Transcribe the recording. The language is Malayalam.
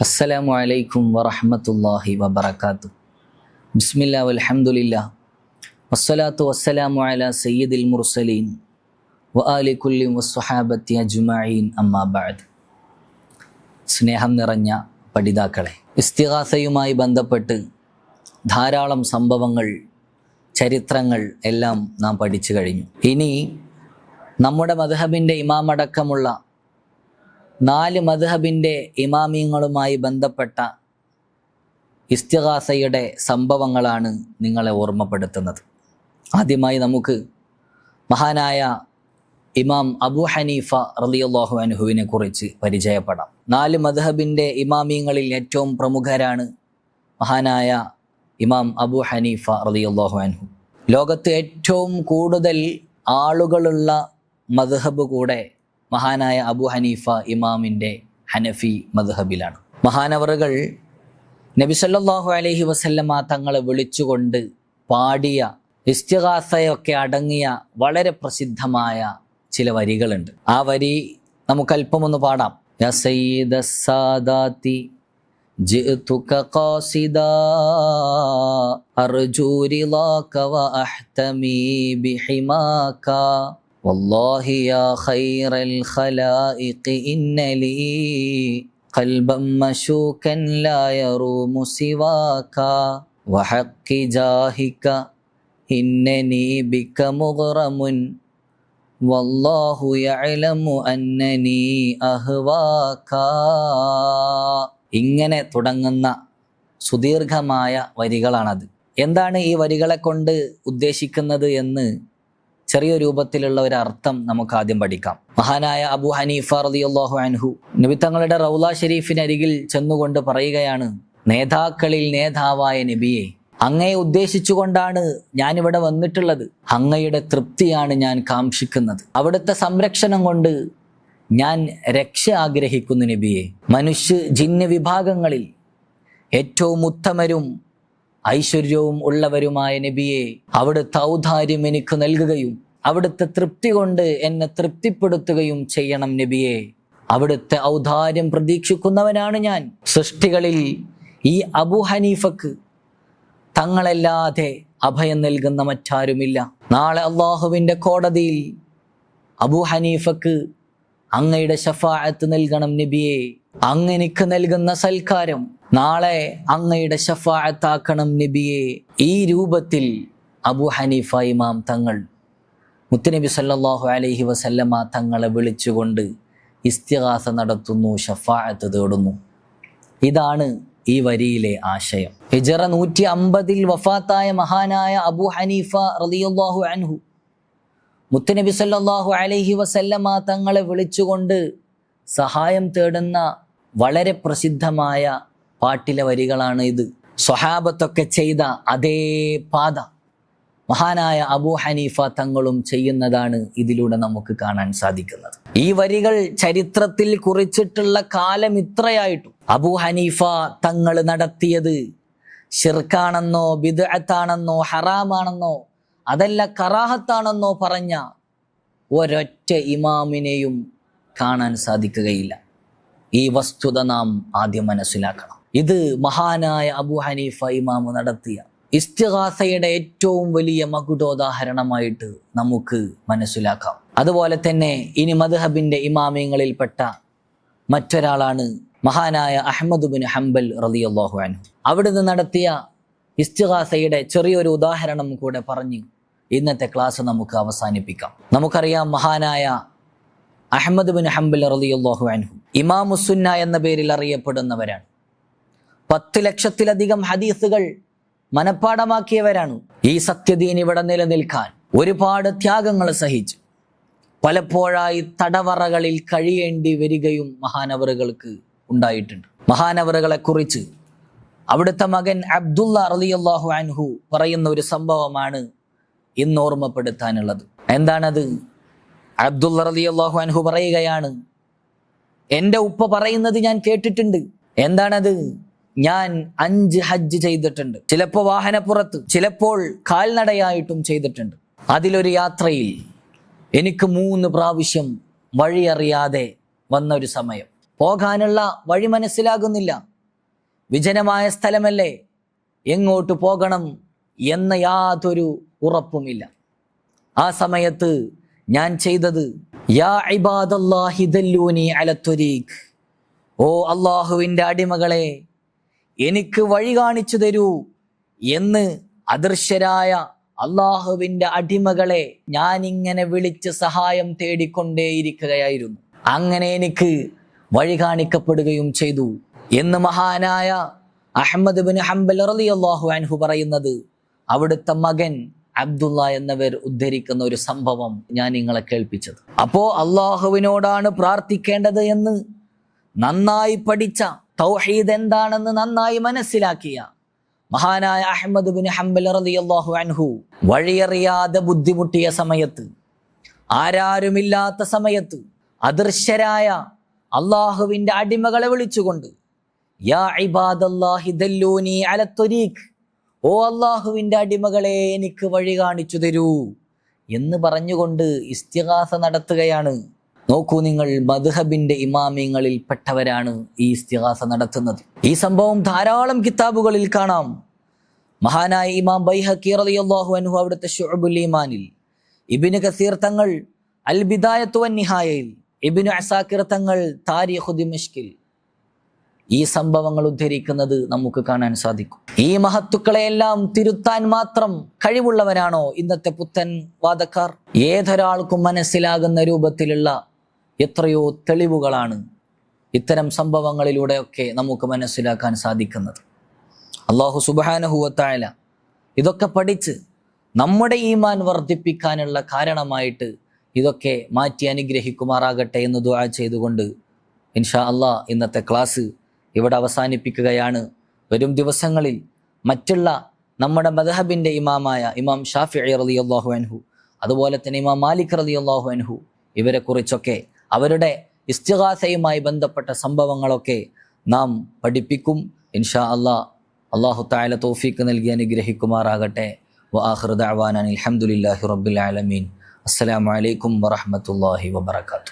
അസ്സലാമു അലൈക്കും വറഹ്മത്തുള്ളാഹി വബറകാതുഹു. ബിസ്മില്ലാ വൽഹംദുലില്ലാ വസ്സലാത്തു വസ്സലാമു അലാ സയ്യിദിൽ മുർസലീൻ വആലി കുല്ലി വസ്സഹാബത്തി അജ്മഈൻ അമ്മാ ബഅദ്. സ്നേഹം നിറഞ്ഞ പഠിതാക്കളെ, ഇസ്തിഗാസയുമായി ബന്ധപ്പെട്ട് ധാരാളം സംഭവങ്ങൾ, ചരിത്രങ്ങൾ എല്ലാം നാം പഠിച്ചു കഴിഞ്ഞു. ഇനി നമ്മുടെ മദ്ഹബിൻ്റെ ഇമാമടക്കമുള്ള 4 മദ്ഹബിൻ്റെ ഇമാമിയങ്ങളുമായി ബന്ധപ്പെട്ട ഇസ്തിഗാസയുടെ സംഭവങ്ങളാണ് നിങ്ങളെ ഓർമ്മപ്പെടുത്തുന്നത്. ആദ്യമായി നമുക്ക് മഹാനായ ഇമാം അബൂ ഹനീഫ റളിയല്ലാഹു അൻഹുവിനെ കുറിച്ച് പരിചയപ്പെടാം. 4 മദ്ഹബിൻ്റെ ഇമാമിയങ്ങളിൽ ഏറ്റവും പ്രമുഖരാണ് മഹാനായ ഇമാം അബൂ ഹനീഫ റളിയല്ലാഹു അൻഹു. ലോകത്ത് ഏറ്റവും കൂടുതൽ ആളുകളുള്ള മദ്ഹബ് കൂടെ മഹാനായ അബൂ ഹനീഫ ഇമാമിൻ്റെ ഹനഫി മദ്ഹബിലാണ്. മഹാനവറുകൾ നബി സല്ലല്ലാഹു അലൈഹി വസല്ലമ തങ്ങളെ വിളിച്ചുകൊണ്ട് പാടിയ ഇസ്തിഗാസയൊക്കെ അടങ്ങിയ വളരെ പ്രസിദ്ധമായ ചില വരികളുണ്ട്. ആ വരി നമുക്കല്പമൊന്ന് പാടാം. യാ സയ്യിദസ് സാദാതി ജിഅ്തുക ഖാസിദാ അർജൂ റിളാക വ അഹ്തമി ബിഹിമാക വല്ലാഹി യാ ഖൈറൽ ഖലായിഖി ഇന്നലി ഖൽബൻ മശൂകൻ ലാ യറൂമു സിവാക വഹഖി ജാഹിക ഇന്നനി ബിക മുഗ്റമുൻ വല്ലാഹു യഅലമു അന്നനി അഹ്വാക. ഇങ്ങനെ തുടങ്ങുന്ന സുദീർഘമായ വരികളാണത്. എന്താണ് ഈ വരികളെ കൊണ്ട് ഉദ്ദേശിക്കുന്നത് എന്ന് ചെറിയ രൂപത്തിലുള്ള ഒരു അർത്ഥം നമുക്ക് ആദ്യം പഠിക്കാം. മഹാനായ അബൂ ഹനീഫ റളിയല്ലാഹു അൻഹു നബി തങ്ങളുടെ റൗള ഷരീഫിനരികിൽ ചെന്നുകൊണ്ട് പറയുകയാണ്, നേതാക്കളിൽ നേതാവായ നബിയെ, അങ്ങയെ ഉദ്ദേശിച്ചുകൊണ്ടാണ് ഞാനിവിടെ വന്നിട്ടുള്ളത്. അങ്ങയുടെ തൃപ്തിയാണ് ഞാൻ കാംക്ഷിക്കുന്നത്. അവിടുത്തെ സംരക്ഷണം കൊണ്ട് ഞാൻ രക്ഷ ആഗ്രഹിക്കുന്നു നബിയെ. മനുഷ്യ ജിന്ന് വിഭാഗങ്ങളിൽ ഏറ്റവും ഉത്തമരും ഐശ്വര്യവും ഉള്ളവരുമായ നബിയെ, അവിടുത്തെ ഔദാര്യം എനിക്ക് നൽകുകയും അവിടുത്തെ തൃപ്തി കൊണ്ട് എന്നെ തൃപ്തിപ്പെടുത്തുകയും ചെയ്യണം നബിയെ. അവിടുത്തെ ഔദാര്യം പ്രതീക്ഷിക്കുന്നവനാണ് ഞാൻ. സൃഷ്ടികളിൽ ഈ അബൂ ഹനീഫക്ക് തങ്ങളല്ലാതെ അഭയം നൽകുന്ന മറ്റാരുമില്ല. നാളെ അള്ളാഹുവിൻ്റെ കോടതിയിൽ അബൂ ഹനീഫക്ക് അങ്ങയുടെ ശഫാഅത്ത് നൽകണം നബിയെ. അങ്ങെനിക്ക് നൽകുന്ന സൽക്കാരം നാളെ അങ്ങയുടെ ശഫാഅത്താക്കണം നബിയെ. ഈ രൂപത്തിൽ അബൂ ഹനീഫ ഇമാം തങ്ങൾ മുത്തുനബി സല്ലല്ലാഹു അലൈഹി വസല്ലമ തങ്ങളെ വിളിച്ചുകൊണ്ട് ഇസ്തിഗാസ നടത്തുന്നു, ശഫാഅത്ത് തേടുന്നു. ഇതാണ് ഈ വരിയിലെ ആശയം. ഹിജ്റ 150 വഫാത്തായ മഹാനായ അബൂ ഹനീഫ റളിയല്ലാഹു അൻഹു മുത്തുനബി സല്ലല്ലാഹു അലൈഹി വസല്ലമ തങ്ങളെ വിളിച്ചുകൊണ്ട് സഹായം തേടുന്ന വളരെ പ്രസിദ്ധമായ പാട്ടിലെ വരികളാണ് ഇത്. സ്വഹാബത്തൊക്കെ ചെയ്ത അതേ പാത മഹാനായ അബൂ ഹനീഫ തങ്ങളും ചെയ്യുന്നതാണ് ഇതിലൂടെ നമുക്ക് കാണാൻ സാധിക്കുന്നത്. ഈ വരികൾ ചരിത്രത്തിൽ കുറിച്ചിട്ടുള്ള കാലം ഇത്രയായിട്ടും അബൂ ഹനീഫ തങ്ങൾ നടത്തിയത് ശിർക്കാണെന്നോ ബിദ്അത്താണെന്നോ ഹറാമാണെന്നോ അതല്ല കറാഹത്താണെന്നോ പറഞ്ഞ ഒരൊറ്റ ഇമാമിനെയും കാണാൻ സാധിക്കുകയില്ല. ഈ വസ്തുത നാം ആദ്യം മനസ്സിലാക്കണം. ഇത് മഹാനായ അബൂ ഹനീഫ ഇമാം നടത്തിയ ഇസ്തിഗാസയുടെ ഏറ്റവും വലിയ മകുടോദാഹരണമായിട്ട് നമുക്ക് മനസ്സിലാക്കാം. അതുപോലെ തന്നെ ഇനി മദ്ഹബിൻ്റെ ഇമാമിയങ്ങളിൽപ്പെട്ട മറ്റൊരാളാണ് മഹാനായ അഹ്മദ് ബിൻ ഹംബൽ റളിയല്ലാഹു അൻഹു. അവിടുന്ന് നടത്തിയ ഇസ്തിഗാസയുടെ ചെറിയൊരു ഉദാഹരണം കൂടെ പറഞ്ഞ് ഇന്നത്തെ ക്ലാസ് നമുക്ക് അവസാനിപ്പിക്കാം. നമുക്കറിയാം, മഹാനായ അഹ്മദ് ബിൻ ഹംബൽ റളിയല്ലാഹു അൻഹു ഇമാമുസുന്ന എന്ന പേരിൽ അറിയപ്പെടുന്നവരാണ്. 10 ലക്ഷത്തിലധികം ഹദീസുകൾ മനഃപ്പാടമാക്കിയവരാണ്. ഈ സത്യദീൻ ഇവിടെ നിലനിൽക്കാൻ ഒരുപാട് ത്യാഗങ്ങൾ സഹിച്ചു പലപ്പോഴായി തടവറകളിൽ കഴിയേണ്ടി വരികയും മഹാനവറുകൾക്ക് ഉണ്ടായിട്ടുണ്ട്. മഹാനവറുകളെ കുറിച്ച് അവിടുത്തെ മകൻ അബ്ദുള്ള റളിയല്ലാഹു അൻഹു പറയുന്ന ഒരു സംഭവമാണ് ഇന്ന് ഓർമ്മപ്പെടുത്താനുള്ളത്. എന്താണത്? അബ്ദുള്ള റളിയല്ലാഹു അൻഹു പറയുകയാണ്, എൻ്റെ ഉപ്പ പറയുന്നത് ഞാൻ കേട്ടിട്ടുണ്ട്. എന്താണത്? ഞാൻ 5 ഹജ്ജ് ചെയ്തിട്ടുണ്ട്. ചിലപ്പോൾ വാഹനപ്പുറത്ത്, ചിലപ്പോൾ കാൽനടയായിട്ടും ചെയ്തിട്ടുണ്ട്. അതിലൊരു യാത്രയിൽ എനിക്ക് 3 പ്രാവശ്യം വഴിയറിയാതെ വന്ന ഒരു സമയം. പോകാനുള്ള വഴി മനസ്സിലാകുന്നില്ല. വിജനമായ സ്ഥലമല്ലേ, എങ്ങോട്ട് പോകണം എന്ന യാതൊരു ഉറപ്പുമില്ല. ആ സമയത്ത് ഞാൻ ചെയ്തത് യാ ഇബാദല്ലാഹി ദല്ലൂനി അല ത്വരീഖ്, ഓ അള്ളാഹുവിൻ്റെ അടിമകളെ എനിക്ക് വഴി കാണിച്ചു തരൂ എന്ന് അദൃശ്യരായ അള്ളാഹുവിൻ്റെ അടിമകളെ ഞാനിങ്ങനെ വിളിച്ച് സഹായം തേടിക്കൊണ്ടേയിരിക്കുകയായിരുന്നു. അങ്ങനെ എനിക്ക് വഴി കാണിക്കപ്പെടുകയും ചെയ്തു എന്ന് മഹാനായ അഹ്മദ് ബിൻ ഹംബൽ റളിയല്ലാഹു അൻഹു പറയുന്നത്, അവിടുത്തെ മകൻ അബ്ദുള്ള എന്നവർ ഉദ്ധരിക്കുന്ന ഒരു സംഭവം ഞാൻ നിങ്ങളെ കേൾപ്പിച്ചത്. അപ്പോ അള്ളാഹുവിനോടാണ് പ്രാർത്ഥിക്കേണ്ടത് എന്ന് നന്നായി പഠിച്ച, തൗഹീദ് എന്താണെന്ന് നന്നായി മനസ്സിലാക്കിയ മഹാനായ അഹ്മദ് ബിൻ ഹംബൽ റളിയല്ലാഹു അൻഹു വഴിയറിയാതെ ബുദ്ധിമുട്ടിയ സമയത്ത്, ആരാരുമില്ലാത്ത സമയത്ത് അദൃശ്യരായ അള്ളാഹുവിൻ്റെ അടിമകളെ വിളിച്ചുകൊണ്ട് യാ ഇബാദല്ലാഹി ദല്ലൂനി അല ത്വരീഖ്, ഓ അള്ളാഹുവിൻ്റെ അടിമകളെ എനിക്ക് വഴി കാണിച്ചു തരൂ എന്ന് പറഞ്ഞുകൊണ്ട് ഇസ്തിഗാസ നടത്തുകയാണ്. നോക്കൂ നിങ്ങൾ, മദ്ഹബിന്റെ ഇമാമിങ്ങളിൽ പെട്ടവരാണ് ഈ ഇസ്തിഗാസ നടത്തുന്നത്. ഈ സംഭവം ധാരാളം കിതാബുകളിൽ കാണാം. മഹാനായ ഇമാം ബൈഹഖി റളിയല്ലാഹു അൻഹു അവിടുത്തെ ശുഅബുൽ ഈമാനിൽ, ഇബ്നു കസീർ തങ്ങൾ അൽ ബിദായത്തു വൻ നിഹായയിൽ, ഇബ്നു അസാകിർ തങ്ങൾ താരിഖു ദിമഷ്കിൽ ഈ സംഭവങ്ങൾ ഉദ്ധരിക്കുന്നത് നമുക്ക് കാണാൻ സാധിക്കും. ഈ മഹത്തുക്കളെയെല്ലാം തിരുത്താൻ മാത്രം കഴിവുള്ളവരാണോ ഇന്നത്തെ പുത്തൻ വാദക്കാർ? ഏതൊരാൾക്കും മനസ്സിലാകുന്ന രൂപത്തിലുള്ള എത്രയോ തെളിവുകളാണ് ഇത്തരം സംഭവങ്ങളിലൂടെയൊക്കെ നമുക്ക് മനസ്സിലാക്കാൻ സാധിക്കുന്നത്. അല്ലാഹു സുബ്ഹാനഹു വ തആല ഇതൊക്കെ പഠിച്ച് നമ്മുടെ ഈമാൻ വർദ്ധിപ്പിക്കാനുള്ള കാരണമായിട്ട് ഇതൊക്കെ മാറ്റി അനുഗ്രഹിക്കുമാറാകട്ടെ എന്ന് ദുആ ചെയ്തുകൊണ്ട് ഇൻഷാ അല്ലാഹ് ഇന്നത്തെ ക്ലാസ് ഇവിടെ അവസാനിപ്പിക്കുകയാണ്. വരും ദിവസങ്ങളിൽ മറ്റുള്ള നമ്മുടെ മദ്ഹബിൻ്റെ ഇമാമായ ഇമാം ഷാഫിഈ റളിയല്ലാഹു അൻഹു, അതുപോലെ തന്നെ ഇമാം മാലിക് റളിയല്ലാഹു അൻഹു, ഇവരെക്കുറിച്ചൊക്കെ അവരുടെ ഇസ്തിഗാസയുമായി ബന്ധപ്പെട്ട സംഭവങ്ങളൊക്കെ നാം പഠിപ്പിക്കും ഇൻഷാ അല്ലാഹ്. അല്ലാഹു തആല തൗഫീഖ് നൽകി അനുഗ്രഹിക്കുമാറാകട്ടെ. വആഖിറു ദഅവാനാ അൽഹംദുലില്ലാഹി റബ്ബിൽ ആലമീൻ. അസ്സലാമു അലൈക്കും വറഹ്മത്തുള്ളാഹി വബറകാതുഹു.